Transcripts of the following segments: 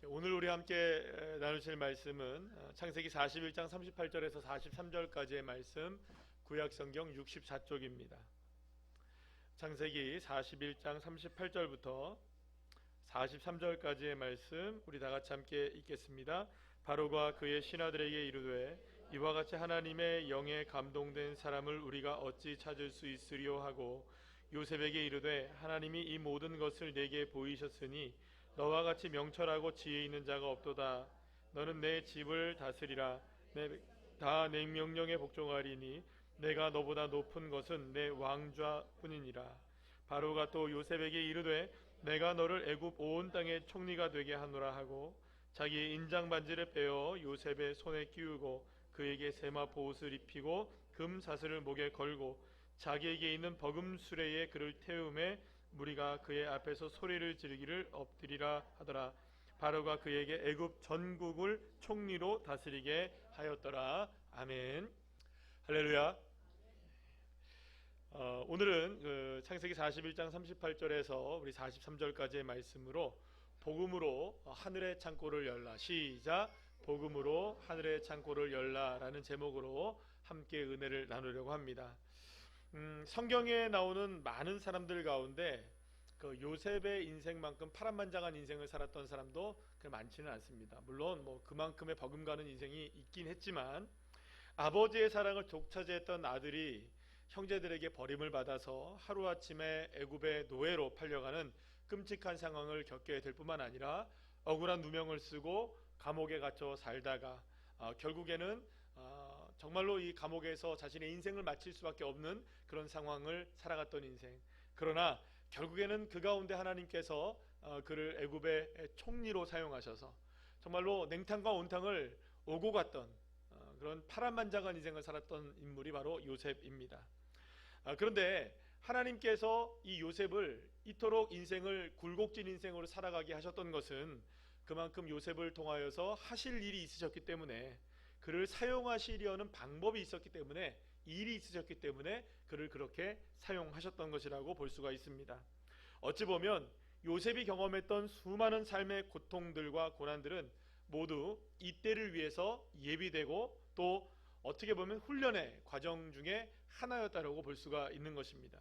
오늘 우리 함께 나누실 말씀은 창세기 41장 38절에서 43절까지의 말씀, 구약성경 64쪽입니다. 창세기 41장 38절부터 43절까지의 말씀 우리 다같이 함께 읽겠습니다. 바로가 그의 신하들에게 이르되 이와 같이 하나님의 영에 감동된 사람을 우리가 어찌 찾을 수 있으리요 하고 요셉에게 이르되 하나님이 이 모든 것을 내게 보이셨으니 너와 같이 명철하고 지혜 있는 자가 없도다. 너는 내 집을 다스리라. 다 내 명령에 복종하리니 내가 너보다 높은 것은 내 왕좌뿐이니라. 바로가 또 요셉에게 이르되 내가 너를 애굽 온 땅의 총리가 되게 하노라 하고 자기의 인장 반지를 빼어 요셉의 손에 끼우고 그에게 세마 보옷을 입히고 금 사슬을 목에 걸고 자기에게 있는 버금 수레에 그를 태우매 무리가 그의 앞에서 소리를 지르기를 엎드리라 하더라. 바로가 그에게 애굽 전국을 총리로 다스리게 하였더라. 아멘. 할렐루야. 오늘은 창세기 41장 38절에서 우리 43절까지의 말씀으로 복음으로 하늘의 창고를 열라. 시작. 복음으로 하늘의 창고를 열라 라는 제목으로 함께 은혜를 나누려고 합니다. 성경에 나오는 많은 사람들 가운데 그 요셉의 인생만큼 파란만장한 인생을 살았던 사람도 많지는 않습니다. 물론 그만큼의 버금가는 인생이 있긴 했지만 아버지의 사랑을 독차지했던 아들이 형제들에게 버림을 받아서 하루아침에 애굽의 노예로 팔려가는 끔찍한 상황을 겪게 될 뿐만 아니라 억울한 누명을 쓰고 감옥에 갇혀 살다가 결국에는 정말로 이 감옥에서 자신의 인생을 마칠 수밖에 없는 그런 상황을 살아갔던 인생. 그러나 결국에는 그 가운데 하나님께서 그를 애굽의 총리로 사용하셔서 정말로 냉탕과 온탕을 오고 갔던 그런 파란만장한 인생을 살았던 인물이 바로 요셉입니다. 그런데 하나님께서 이 요셉을 이토록 인생을 굴곡진 인생으로 살아가게 하셨던 것은 그만큼 요셉을 통하여서 하실 일이 있으셨기 때문에, 그를 사용하시려는 방법이 있었기 때문에, 일이 있으셨기 때문에 그를 그렇게 사용하셨던 것이라고 볼 수가 있습니다. 어찌 보면 요셉이 경험했던 수많은 삶의 고통들과 고난들은 모두 이때를 위해서 예비되고 또 어떻게 보면 훈련의 과정 중에 하나였다고 볼 수가 있는 것입니다.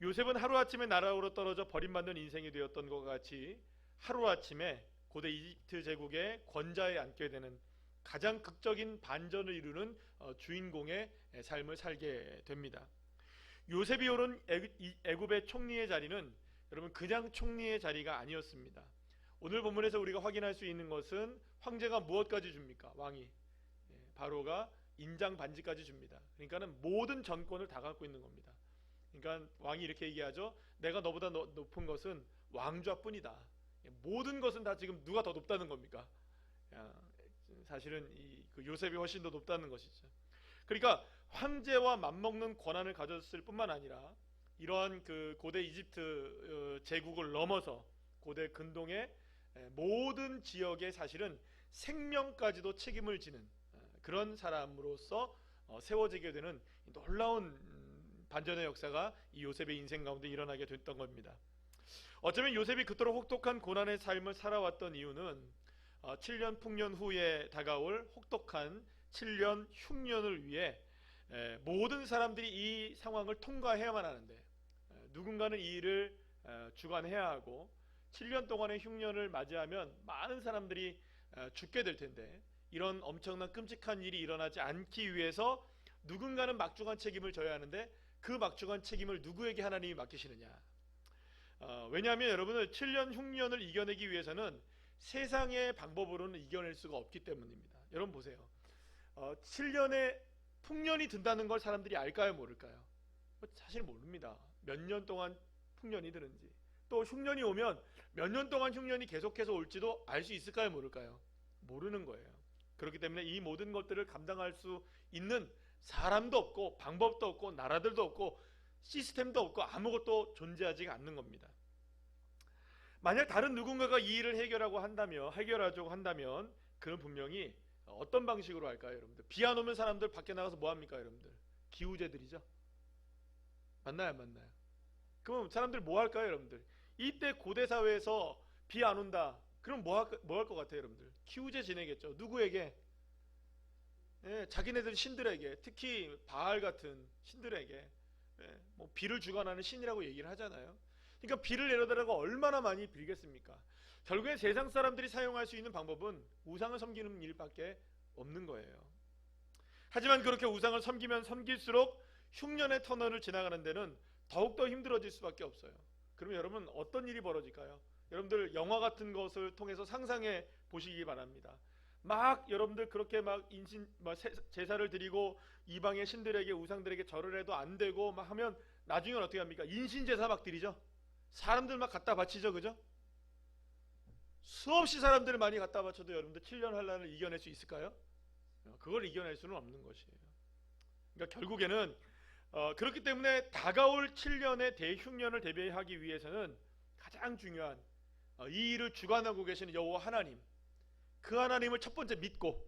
요셉은 하루아침에 나라로 떨어져 버림받는 인생이 되었던 것과 같이 하루아침에 고대 이집트 제국의 권좌에 앉게 되는 가장 극적인 반전을 이루는 주인공의 삶을 살게 됩니다. 요셉이 오른 애굽의 총리의 자리는 여러분 그냥 총리의 자리가 아니었습니다. 오늘 본문에서 우리가 확인할 수 있는 것은 황제가 무엇까지 줍니까? 왕이 바로가 인장 반지까지 줍니다. 그러니까는 모든 전권을 다 갖고 있는 겁니다. 그러니까 왕이 이렇게 얘기하죠. 내가 너보다 높은 것은 왕좌뿐이다. 모든 것은 다 지금 누가 더 높다는 겁니까? 사실은 그 요셉이 훨씬 더 높다는 것이죠. 그러니까 황제와 맞먹는 권한을 가졌을 뿐만 아니라 이러한 그 고대 이집트 제국을 넘어서 고대 근동의 모든 지역에 사실은 생명까지도 책임을 지는 그런 사람으로서 세워지게 되는 놀라운 반전의 역사가 이 요셉의 인생 가운데 일어나게 됐던 겁니다. 어쩌면 요셉이 그토록 혹독한 고난의 삶을 살아왔던 이유는 7년 풍년 후에 다가올 혹독한 7년 흉년을 위해 모든 사람들이 이 상황을 통과해야만 하는데 누군가는 이 일을 주관해야 하고 7년 동안의 흉년을 맞이하면 많은 사람들이 죽게 될 텐데 이런 엄청난 끔찍한 일이 일어나지 않기 위해서 누군가는 막중한 책임을 져야 하는데 그 막중한 책임을 누구에게 하나님이 맡기시느냐? 왜냐하면 여러분을 7년 흉년을 이겨내기 위해서는 세상의 방법으로는 이겨낼 수가 없기 때문입니다. 여러분 보세요. 7년의 풍년이 든다는 걸 사람들이 알까요, 모를까요? 사실 모릅니다. 몇 년 동안 풍년이 드는지, 또 흉년이 오면 몇 년 동안 흉년이 계속해서 올지도 알 수 있을까요, 모를까요? 모르는 거예요. 그렇기 때문에 이 모든 것들을 감당할 수 있는 사람도 없고 방법도 없고 나라들도 없고 시스템도 없고 아무것도 존재하지 않는 겁니다. 만약 다른 누군가가 이 일을 해결하려고 한다면 그는 분명히 어떤 방식으로 할까요, 여러분들? 비 안 오면 사람들 밖에 나가서 뭐 합니까, 여러분들? 기우제들이죠. 맞나요, 안 맞나요? 그럼 사람들 뭐 할까요, 여러분들? 이때 고대 사회에서 비 안 온다. 그럼 뭐 할 것 같아요, 여러분들? 기우제 지내겠죠. 누구에게? 예, 자기네들 신들에게, 특히 바알 같은 신들에게, 예, 뭐 비를 주관하는 신이라고 얘기를 하잖아요. 그러니까 비를 내려달라고 얼마나 많이 빌겠습니까? 결국에 세상 사람들이 사용할 수 있는 방법은 우상을 섬기는 일밖에 없는 거예요. 하지만 그렇게 우상을 섬기면 섬길수록 흉년의 터널을 지나가는 데는 더욱더 힘들어질 수밖에 없어요. 그러면 여러분 어떤 일이 벌어질까요? 여러분들 영화 같은 것을 통해서 상상해 보시기 바랍니다. 막 여러분들 그렇게 막 제사를 드리고 이방의 신들에게 우상들에게 절을 해도 안 되고 막 하면 나중엔 어떻게 합니까? 인신 제사 막 드리죠. 사람들 막 갖다 바치죠, 그죠? 수없이 사람들을 많이 갖다 바쳐도 여러분들 7년 환란을 이겨낼 수 있을까요? 그걸 이겨낼 수는 없는 것이에요. 그러니까 결국에는 그렇기 때문에 다가올 7년의 대흉년을 대비하기 위해서는 가장 중요한 이 일을 주관하고 계시는 여호와 하나님, 그 하나님을 첫 번째 믿고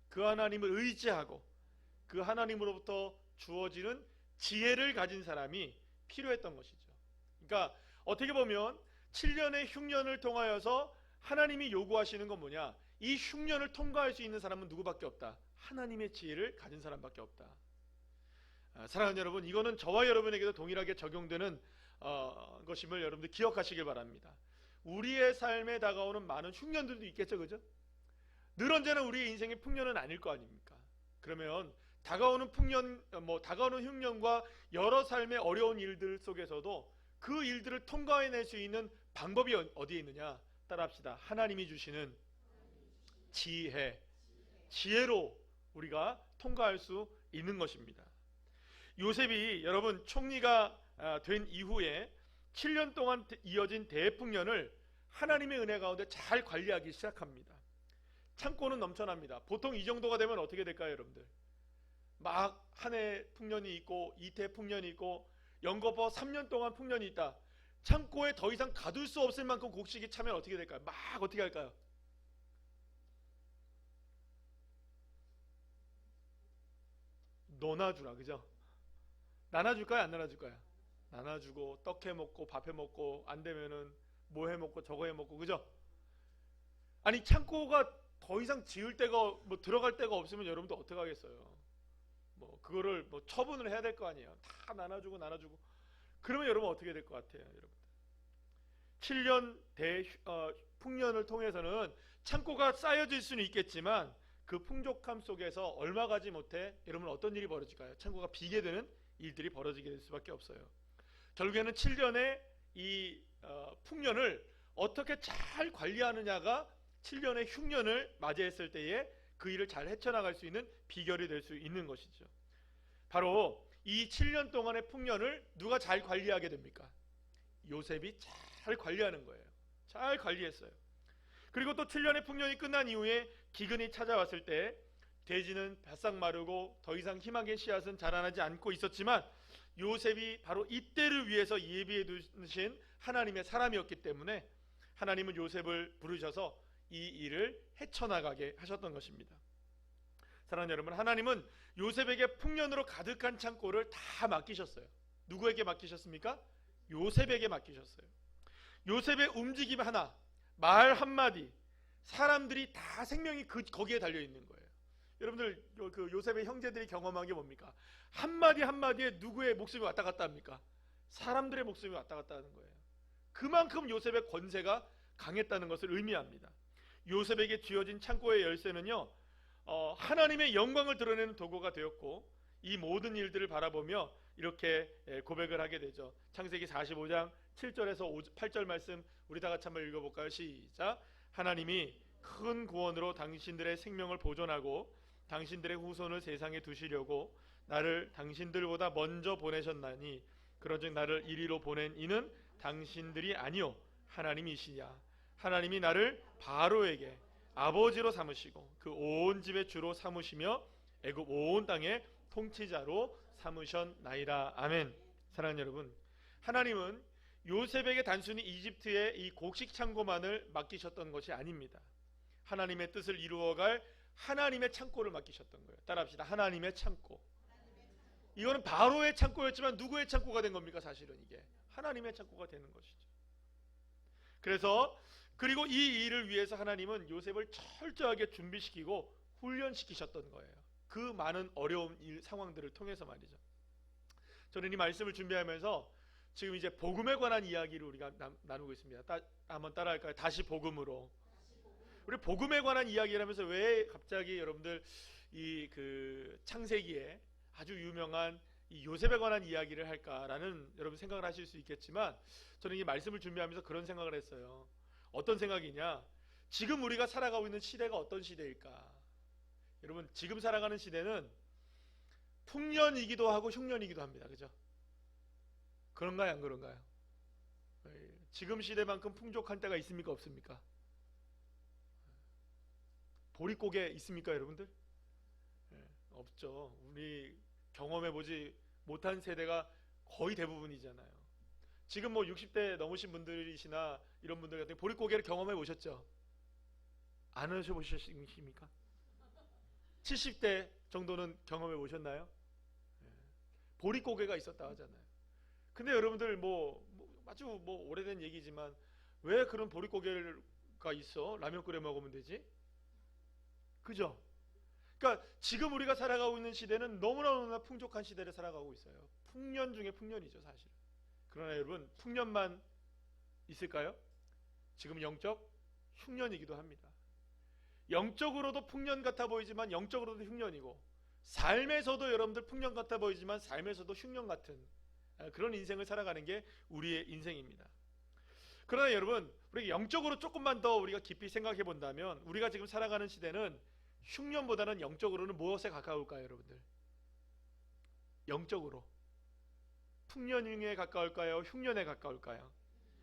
그 하나님을 의지하고 그 하나님으로부터 주어지는 지혜를 가진 사람이 필요했던 것이죠. 그러니까 어떻게 보면 7년의 흉년을 통하여서 하나님이 요구하시는 건 뭐냐? 이 흉년을 통과할 수 있는 사람은 누구밖에 없다. 하나님의 지혜를 가진 사람밖에 없다. 사랑하는 여러분, 이거는 저와 여러분에게도 동일하게 적용되는 것임을 여러분들 기억하시길 바랍니다. 우리의 삶에 다가오는 많은 흉년들도 있겠죠, 그죠? 늘 언제나 우리의 인생의 풍년은 아닐 거 아닙니까? 그러면 다가오는 풍년, 다가오는 흉년과 여러 삶의 어려운 일들 속에서도 그 일들을 통과해낼 수 있는 방법이 어디에 있느냐? 따라합시다. 하나님이 주시는 지혜로 우리가 통과할 수 있는 것입니다. 요셉이 여러분 총리가 된 이후에 7년 동안 이어진 대풍년을 하나님의 은혜 가운데 잘 관리하기 시작합니다. 창고는 넘쳐납니다. 보통 이 정도가 되면 어떻게 될까요, 여러분들? 막 한 해 풍년이 있고 이태 풍년이 있고 연거푸 3년 동안 풍년이 있다. 창고에 더 이상 가둘 수 없을 만큼 곡식이 차면 어떻게 될까요? 막 어떻게 할까요? 너나주라, 그죠? 나눠줄까요, 안 나눠줄까요? 나눠주고 떡 해 먹고 밥 해 먹고 안 되면은 뭐 해 먹고 저거 해 먹고, 그죠? 아니 창고가 더 이상 지을 데가 들어갈 데가 없으면 여러분도 어떻게 하겠어요? 그거를 처분을 해야 될 거 아니에요. 다 나눠주고 그러면 여러분 어떻게 될 것 같아요, 여러분? 7년 풍년을 통해서는 창고가 쌓여질 수는 있겠지만 그 풍족함 속에서 얼마 가지 못해 여러분 어떤 일이 벌어질까요? 창고가 비게 되는 일들이 벌어지게 될 수밖에 없어요. 결국에는 7년의 이 풍년을 어떻게 잘 관리하느냐가 7년의 흉년을 맞이했을 때에 그 일을 잘 헤쳐나갈 수 있는 비결이 될 수 있는 것이죠. 바로 이 7년 동안의 풍년을 누가 잘 관리하게 됩니까? 요셉이 잘 관리하는 거예요. 잘 관리했어요. 그리고 또 7년의 풍년이 끝난 이후에 기근이 찾아왔을 때 돼지는 바싹 마르고 더 이상 희망의 씨앗은 자라나지 않고 있었지만 요셉이 바로 이때를 위해서 예비해 두신 하나님의 사람이었기 때문에 하나님은 요셉을 부르셔서 이 일을 헤쳐나가게 하셨던 것입니다. 사랑하는 여러분, 하나님은 요셉에게 풍년으로 가득한 창고를 다 맡기셨어요. 누구에게 맡기셨습니까? 요셉에게 맡기셨어요. 요셉의 움직임 하나, 말 한마디, 사람들이 다 생명이 거기에 달려있는 거예요. 여러분들 그 요셉의 형제들이 경험한 게 뭡니까? 한마디 한마디에 누구의 목숨이 왔다 갔다 합니까? 사람들의 목숨이 왔다 갔다 하는 거예요. 그만큼 요셉의 권세가 강했다는 것을 의미합니다. 요셉에게 쥐어진 창고의 열쇠는요, 하나님의 영광을 드러내는 도구가 되었고 이 모든 일들을 바라보며 이렇게 고백을 하게 되죠. 창세기 45장 7절에서 8절 말씀 우리 다 같이 한번 읽어볼까요? 시작. 하나님이 큰 구원으로 당신들의 생명을 보존하고 당신들의 후손을 세상에 두시려고 나를 당신들보다 먼저 보내셨나니 그런즉 나를 이리로 보낸 이는 당신들이 아니요 하나님이시냐. 하나님이 나를 바로에게 아버지로 삼으시고 그 온 집의 주로 삼으시며 애굽 온 땅의 통치자로 삼으셨나이다. 아멘. 사랑하는 여러분, 하나님은 요셉에게 단순히 이집트의 이 곡식 창고만을 맡기셨던 것이 아닙니다. 하나님의 뜻을 이루어갈 하나님의 창고를 맡기셨던 거예요. 따라합시다. 하나님의 창고. 이거는 바로의 창고였지만 누구의 창고가 된 겁니까? 사실은 이게 하나님의 창고가 되는 것이죠. 그래서 그리고 이 일을 위해서 하나님은 요셉을 철저하게 준비시키고 훈련시키셨던 거예요. 그 많은 어려운 상황들을 통해서 말이죠. 저는 이 말씀을 준비하면서 지금 이제 복음에 관한 이야기를 우리가 나누고 있습니다. 한번 따라할까요? 다시 복음으로. 우리 복음에 관한 이야기를 하면서 왜 갑자기 여러분들 이 그 창세기에 아주 유명한 이 요셉에 관한 이야기를 할까라는 여러분 생각을 하실 수 있겠지만, 저는 이 말씀을 준비하면서 그런 생각을 했어요. 어떤 생각이냐? 지금 우리가 살아가고 있는 시대가 어떤 시대일까? 여러분, 지금 살아가는 시대는 풍년이기도 하고 흉년이기도 합니다. 그죠? 그런가요, 안 그런가요? 지금 시대만큼 풍족한 때가 있습니까, 없습니까? 보릿고개 있습니까, 여러분들? 없죠. 우리 경험해보지 못한 세대가 거의 대부분이잖아요. 지금 뭐 60대 넘으신 분들이시나 이런 분들 같은 보릿고개를 경험해 보셨죠? 안 하셔보셨습니까? 70대 정도는 경험해 보셨나요? 보릿고개가 있었다 하잖아요. 근데 여러분들 아주 오래된 얘기지만 왜 그런 보릿고개가 있어? 라면 끓여 먹으면 되지? 그죠? 그러니까 지금 우리가 살아가고 있는 시대는 너무나 풍족한 시대를 살아가고 있어요. 풍년 중에 풍년이죠, 사실. 그러나 여러분, 풍년만 있을까요? 지금 영적 흉년이기도 합니다. 영적으로도 풍년 같아 보이지만 영적으로도 흉년이고, 삶에서도 여러분들 풍년 같아 보이지만 삶에서도 흉년 같은 그런 인생을 살아가는 게 우리의 인생입니다. 그러나 여러분, 우리가 영적으로 조금만 더 우리가 깊이 생각해 본다면 우리가 지금 살아가는 시대는 흉년보다는 영적으로는 무엇에 가까울까요, 여러분들? 영적으로 풍년에 가까울까요? 흉년에 가까울까요?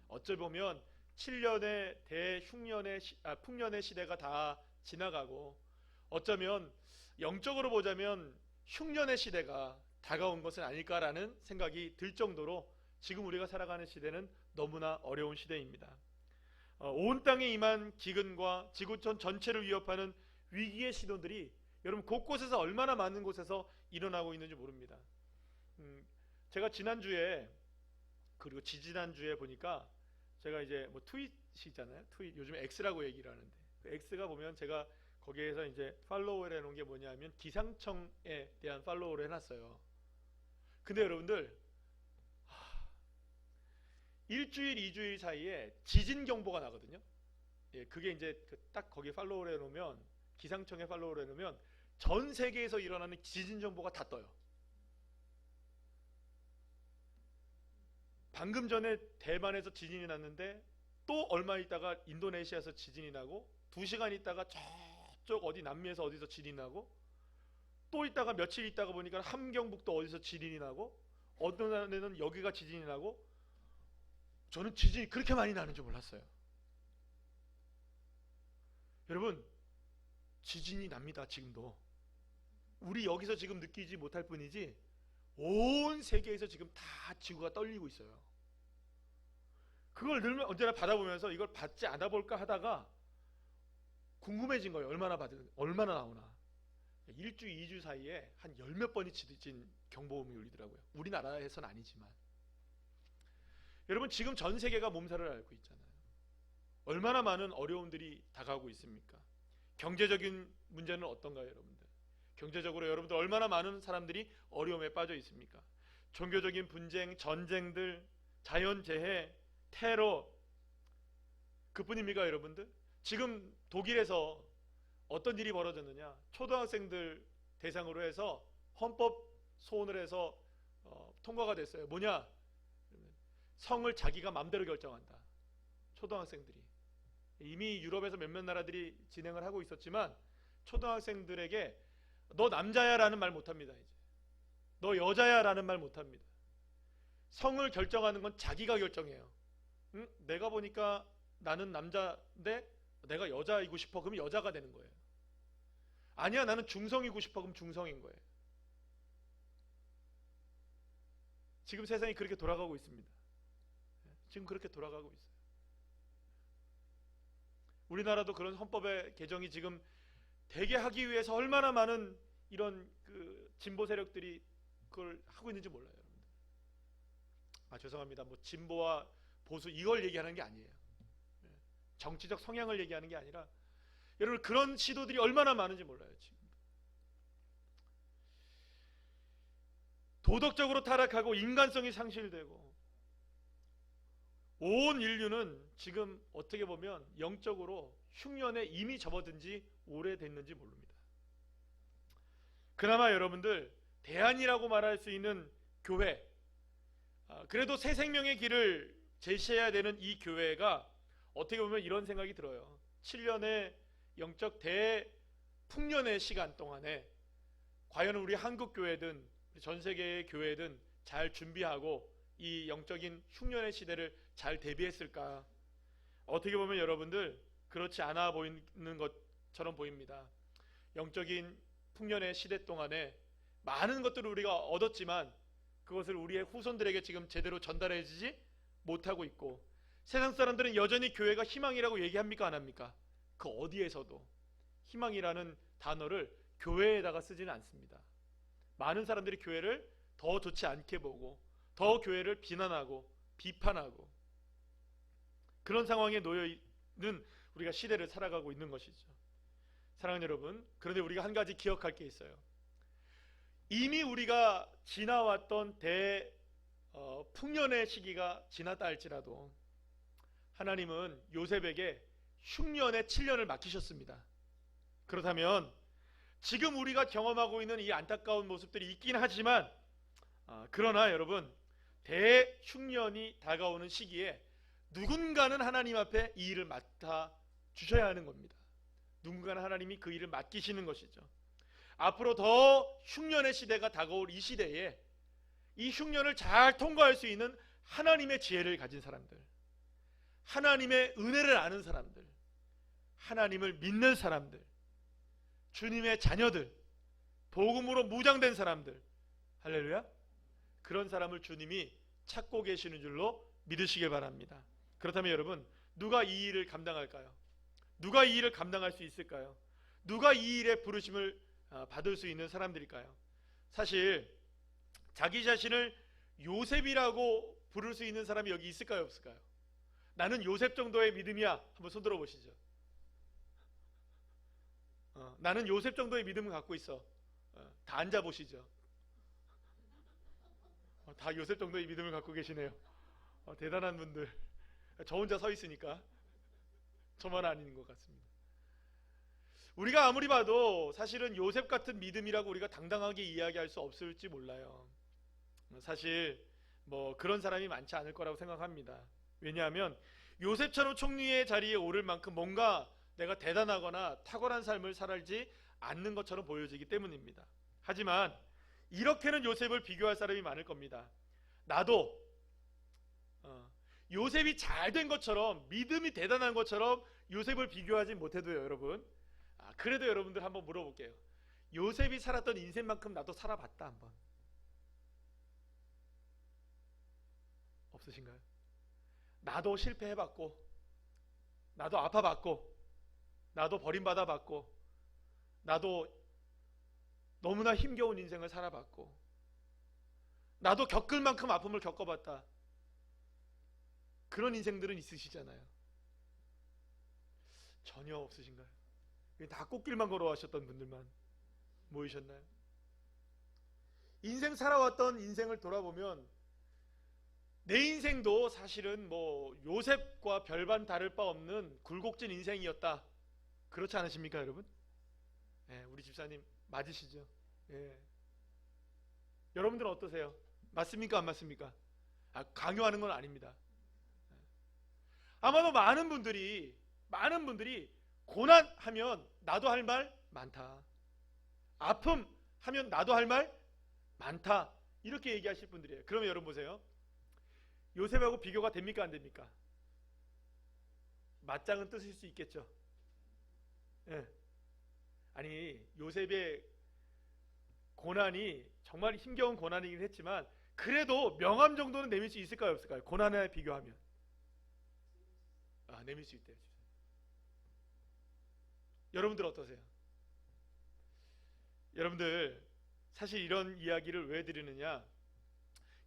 어찌 보면 7년의 풍년의 시대가 다 지나가고, 어쩌면 영적으로 보자면 흉년의 시대가 다가온 것은 아닐까라는 생각이 들 정도로 지금 우리가 살아가는 시대는 너무나 어려운 시대입니다. 온 땅에 임한 기근과 지구촌 전체를 위협하는 위기의 신호들이 여러분 곳곳에서 얼마나 많은 곳에서 일어나고 있는지 모릅니다. 제가 지난주에 그리고 지지난주에 보니까 제가 이제 트윗이 있잖아요. 트윗 요즘 X라고 얘기를 하는데 그 X가 보면 제가 거기에서 이제 팔로우를 해놓은 게 뭐냐면 기상청에 대한 팔로우를 해놨어요. 근데 여러분들 일주일, 2주일 사이에 지진 경보가 나거든요. 예, 그게 이제 딱 거기 팔로우를 해놓으면 기상청에 팔로우를 해놓으면 전 세계에서 일어나는 지진 정보가 다 떠요. 방금 전에 대만에서 지진이 났는데 또 얼마 있다가 인도네시아에서 지진이 나고 2시간 있다가 저쪽 어디 남미에서 어디서 지진이 나고 또 있다가 며칠 있다가 보니까 함경북도 어디서 지진이 나고 어떤 날에는 여기가 지진이 나고, 저는 지진이 그렇게 많이 나는 줄 몰랐어요. 여러분, 지진이 납니다. 지금도. 우리 여기서 지금 느끼지 못할 뿐이지 온 세계에서 지금 다 지구가 떨리고 있어요. 그걸 늘 언제나 받아보면서 이걸 받지 않아 볼까 하다가 궁금해진 거예요. 얼마나 나오나. 일주, 2주 사이에 한 10몇 번이 지진 경보음이 울리더라고요. 우리나라에서는 아니지만. 여러분, 지금 전 세계가 몸살을 앓고 있잖아요. 얼마나 많은 어려움들이 다가오고 있습니까? 경제적인 문제는 어떤가요, 여러분들? 경제적으로 여러분들 얼마나 많은 사람들이 어려움에 빠져 있습니까? 종교적인 분쟁, 전쟁들, 자연재해, 테러, 그뿐입니까, 여러분들? 지금 독일에서 어떤 일이 벌어졌느냐? 초등학생들 대상으로 해서 헌법 소원을 해서 통과가 됐어요. 뭐냐? 성을 자기가 마음대로 결정한다. 초등학생들이. 이미 유럽에서 몇몇 나라들이 진행을 하고 있었지만 초등학생들에게 너 남자야 라는 말 못합니다. 이제 너 여자야 라는 말 못합니다. 성을 결정하는 건 자기가 결정해요. 응? 내가 보니까 나는 남자인데 내가 여자이고 싶어. 그럼 여자가 되는 거예요. 아니야, 나는 중성이고 싶어. 그럼 중성인 거예요. 지금 세상이 그렇게 돌아가고 있습니다. 지금 그렇게 돌아가고 있어요. 우리나라도 그런 헌법의 개정이 지금 되게 하기 위해서 얼마나 많은 이런 진보 세력들이 그걸 하고 있는지 몰라요, 여러분들. 죄송합니다. 진보와 보수 이걸 얘기하는 게 아니에요. 정치적 성향을 얘기하는 게 아니라 여러분 그런 시도들이 얼마나 많은지 몰라요. 지금 도덕적으로 타락하고 인간성이 상실되고 온 인류는 지금 어떻게 보면 영적으로 흉년에 이미 접어든 지 오래됐는지 모릅니다. 그나마 여러분들 대안이라고 말할 수 있는 교회, 그래도 새 생명의 길을 제시해야 되는 이 교회가 어떻게 보면 이런 생각이 들어요. 7년의 영적 대풍년의 시간 동안에 과연 우리 한국 교회든 전 세계의 교회든 잘 준비하고 이 영적인 흉년의 시대를 잘 대비했을까? 어떻게 보면 여러분들 그렇지 않아 보이는 것처럼 보입니다. 영적인 풍년의 시대 동안에 많은 것들을 우리가 얻었지만 그것을 우리의 후손들에게 지금 제대로 전달해주지 못하고 있고, 세상 사람들은 여전히 교회가 희망이라고 얘기합니까? 안 합니까? 그 어디에서도 희망이라는 단어를 교회에다가 쓰지는 않습니다. 많은 사람들이 교회를 더 좋지 않게 보고 더 교회를 비난하고 비판하고 그런 상황에 놓여 있는 우리가 시대를 살아가고 있는 것이죠. 사랑하는 여러분, 그런데 우리가 한 가지 기억할 게 있어요. 이미 우리가 지나왔던 풍년의 시기가 지났다 할지라도 하나님은 요셉에게 흉년의 7년을 맡기셨습니다. 그렇다면 지금 우리가 경험하고 있는 이 안타까운 모습들이 있긴 하지만 그러나 여러분, 대흉년이 다가오는 시기에 누군가는 하나님 앞에 이 일을 맡아 주셔야 하는 겁니다. 누군가는 하나님이 그 일을 맡기시는 것이죠. 앞으로 더 흉년의 시대가 다가올 이 시대에 이 흉년을 잘 통과할 수 있는 하나님의 지혜를 가진 사람들, 하나님의 은혜를 아는 사람들, 하나님을 믿는 사람들, 주님의 자녀들, 복음으로 무장된 사람들, 할렐루야, 그런 사람을 주님이 찾고 계시는 줄로 믿으시길 바랍니다. 그렇다면 여러분, 누가 이 일을 감당할까요? 누가 이 일을 감당할 수 있을까요? 누가 이 일에 부르심을 받을 수 있는 사람들일까요? 사실 자기 자신을 요셉이라고 부를 수 있는 사람이 여기 있을까요? 없을까요? 나는 요셉 정도의 믿음이야. 한번 손 들어보시죠. 나는 요셉 정도의 믿음을 갖고 있어. 다 앉아보시죠. 다 요셉 정도의 믿음을 갖고 계시네요. 대단한 분들. 저 혼자 서 있으니까 저만 아닌 것 같습니다. 우리가 아무리 봐도 사실은 요셉 같은 믿음이라고 우리가 당당하게 이야기할 수 없을지 몰라요. 사실 뭐 그런 사람이 많지 않을 거라고 생각합니다. 왜냐하면 요셉처럼 총리의 자리에 오를 만큼 뭔가 내가 대단하거나 탁월한 삶을 살지 않는 것처럼 보여지기 때문입니다. 하지만 이렇게는 요셉을 비교할 사람이 많을 겁니다. 나도 요셉이 잘 된 것처럼, 믿음이 대단한 것처럼 요셉을 비교하지 못해도요, 여러분, 그래도 여러분들 한번 물어볼게요. 요셉이 살았던 인생만큼 나도 살아봤다 한번. 없으신가요? 나도 실패해봤고, 나도 아파봤고, 나도 버림받아봤고, 나도 너무나 힘겨운 인생을 살아봤고, 나도 겪을 만큼 아픔을 겪어봤다. 그런 인생들은 있으시잖아요. 전혀 없으신가요? 다 꽃길만 걸어가셨던 분들만 모이셨나요? 인생 살아왔던 인생을 돌아보면 내 인생도 사실은 뭐 요셉과 별반 다를 바 없는 굴곡진 인생이었다. 그렇지 않으십니까, 여러분? 우리 집사님 맞으시죠? 여러분들은 어떠세요? 맞습니까, 안 맞습니까? 강요하는 건 아닙니다. 아마도 많은 분들이 고난하면 나도 할 말 많다, 아픔 하면 나도 할 말 많다, 이렇게 얘기하실 분들이에요. 그러면 여러분 보세요. 요셉하고 비교가 됩니까, 안 됩니까? 맞짱은 뜨실 수 있겠죠. 아니, 요셉의 고난이 정말 힘겨운 고난이긴 했지만 그래도 명함 정도는 내밀 수 있을까요, 없을까요? 고난에 비교하면 내밀 수 있대요. 여러분들 어떠세요? 여러분들 사실 이런 이야기를 왜 드리느냐,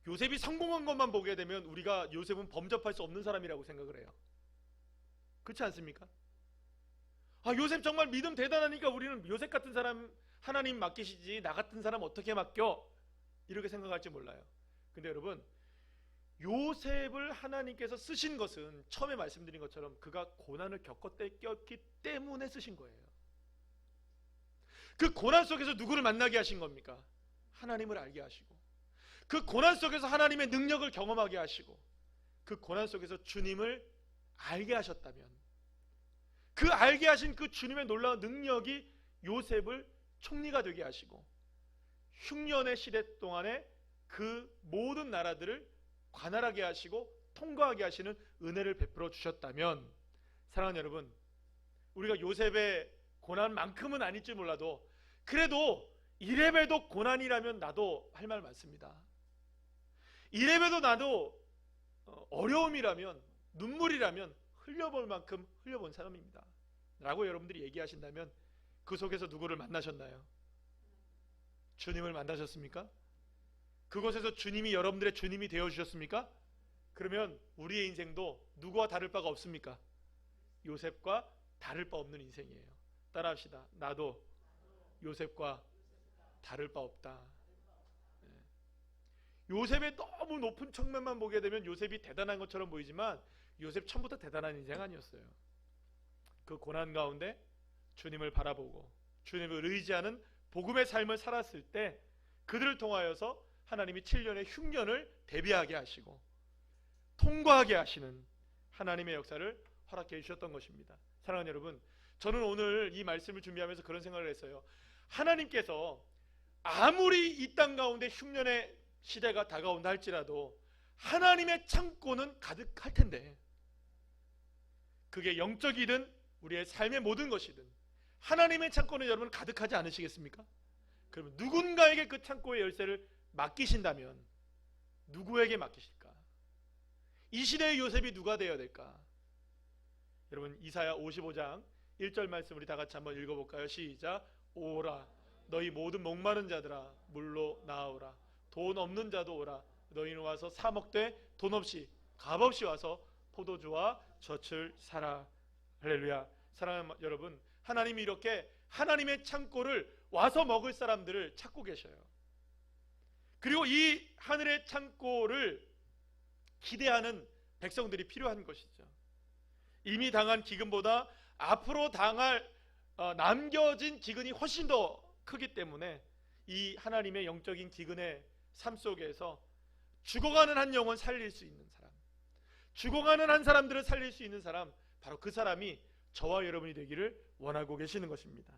요셉이 성공한 것만 보게 되면 우리가 요셉은 범접할 수 없는 사람이라고 생각을 해요. 그렇지 않습니까? 아, 요셉 정말 믿음 대단하니까 우리는 요셉 같은 사람 하나님 맡기시지 나 같은 사람 어떻게 맡겨? 이렇게 생각할지 몰라요. 근데 여러분, 요셉을 하나님께서 쓰신 것은 처음에 말씀드린 것처럼 그가 고난을 겪었기 때문에 쓰신 거예요. 그 고난 속에서 누구를 만나게 하신 겁니까? 하나님을 알게 하시고, 그 고난 속에서 하나님의 능력을 경험하게 하시고, 그 고난 속에서 주님을 알게 하셨다면, 그 알게 하신 그 주님의 놀라운 능력이 요셉을 총리가 되게 하시고, 흉년의 시대 동안에 그 모든 나라들을 관할하게 하시고 통과하게 하시는 은혜를 베풀어 주셨다면, 사랑하는 여러분, 우리가 요셉의 고난만큼은 아닐지 몰라도 그래도 이래봬도 고난이라면 나도 할 말 많습니다. 이래봬도 나도 어려움이라면, 눈물이라면 흘려볼 만큼 흘려본 사람입니다 라고 여러분들이 얘기하신다면, 그 속에서 누구를 만나셨나요? 주님을 만나셨습니까? 그곳에서 주님이 여러분들의 주님이 되어주셨습니까? 그러면 우리의 인생도 누구와 다를 바가 없습니까? 요셉과 다를 바 없는 인생이에요. 따라합시다. 나도 요셉과 다를 바 없다. 요셉의 너무 높은 측면만 보게 되면 요셉이 대단한 것처럼 보이지만 요셉 처음부터 대단한 인생 아니었어요. 그 고난 가운데 주님을 바라보고 주님을 의지하는 복음의 삶을 살았을 때 그들을 통하여서 하나님이 7년의 흉년을 대비하게 하시고 통과하게 하시는 하나님의 역사를 허락해 주셨던 것입니다. 사랑하는 여러분, 저는 오늘 이 말씀을 준비하면서 그런 생각을 했어요. 하나님께서 아무리 이 땅 가운데 흉년의 시대가 다가온다 할지라도 하나님의 창고는 가득할 텐데, 그게 영적이든 우리의 삶의 모든 것이든 하나님의 창고는 여러분 가득하지 않으시겠습니까? 그러면 누군가에게 그 창고의 열쇠를 맡기신다면 누구에게 맡기실까? 이 시대의 요셉이 누가 되어야 될까? 여러분, 이사야 55장 1절 말씀 우리 다 같이 한번 읽어볼까요? 시작. 오라 너희 모든 목마른 자들아 물로 나오라. 돈 없는 자도 오라. 너희는 와서 사 먹되 돈 없이 값없이 와서 포도주와 젖을 사라. 할렐루야. 사랑하는 여러분, 하나님이 이렇게 하나님의 창고를 와서 먹을 사람들을 찾고 계셔요. 그리고 이 하늘의 창고를 기대하는 백성들이 필요한 것이죠. 이미 당한 기근보다 앞으로 당할 남겨진 기근이 훨씬 더 크기 때문에 이 하나님의 영적인 기근의 삶 속에서 죽어가는 한 영혼 살릴 수 있는 사람, 죽어가는 한 사람들을 살릴 수 있는 사람, 바로 그 사람이 저와 여러분이 되기를 원하고 계시는 것입니다.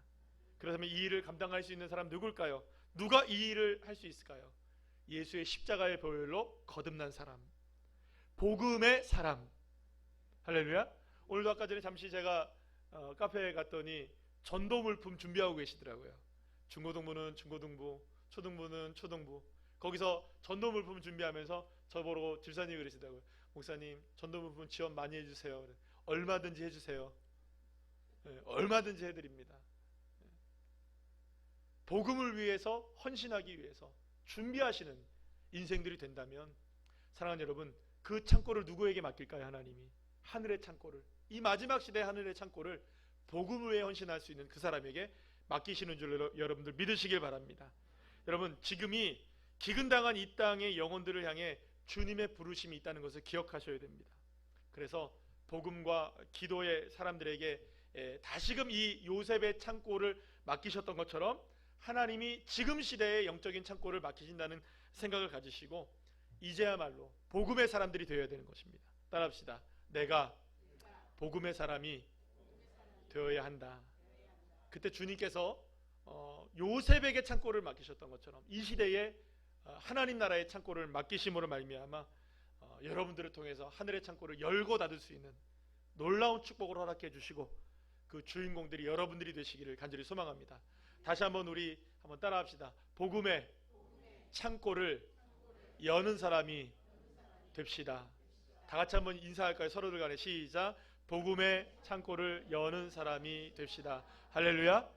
그렇다면 이 일을 감당할 수 있는 사람 누굴까요? 누가 이 일을 할 수 있을까요? 예수의 십자가의 보혈로 거듭난 사람, 복음의 사람. 할렐루야. 오늘도 아까 전에 잠시 제가 카페에 갔더니 전도 물품 준비하고 계시더라고요. 중고등부는 중고등부, 초등부는 초등부. 거기서 전도 물품 준비하면서 저보고 집사님이 그러시더라고요. 목사님, 전도 물품 지원 많이 해주세요. 얼마든지 해주세요. 네, 얼마든지 해드립니다. 복음을 위해서 헌신하기 위해서 준비하시는 인생들이 된다면, 사랑하는 여러분, 그 창고를 누구에게 맡길까요? 하나님이 하늘의 창고를, 이 마지막 시대의 하늘의 창고를 복음을 위해 헌신할 수 있는 그 사람에게 맡기시는 줄 여러분들 믿으시길 바랍니다. 여러분, 지금이 기근당한 이 땅의 영혼들을 향해 주님의 부르심이 있다는 것을 기억하셔야 됩니다. 그래서 복음과 기도의 사람들에게 다시금 이 요셉의 창고를 맡기셨던 것처럼 하나님이 지금 시대의 영적인 창고를 맡기신다는 생각을 가지시고 이제야말로 복음의 사람들이 되어야 되는 것입니다. 따라합시다. 내가 복음의 사람이 되어야 한다. 그때 주님께서 요셉에게 창고를 맡기셨던 것처럼 이 시대에 하나님 나라의 창고를 맡기심으로 말미암아 여러분들을 통해서 하늘의 창고를 열고 닫을 수 있는 놀라운 축복을 허락해 주시고 그 주인공들이 여러분들이 되시기를 간절히 소망합니다. 다시 한번 우리 한번 따라합시다. 복음의 창고를 여는 사람이 됩시다. 다 같이 한번 인사할까요? 서로들 간에 시작. 복음의 창고를 여는 사람이 됩시다. 할렐루야.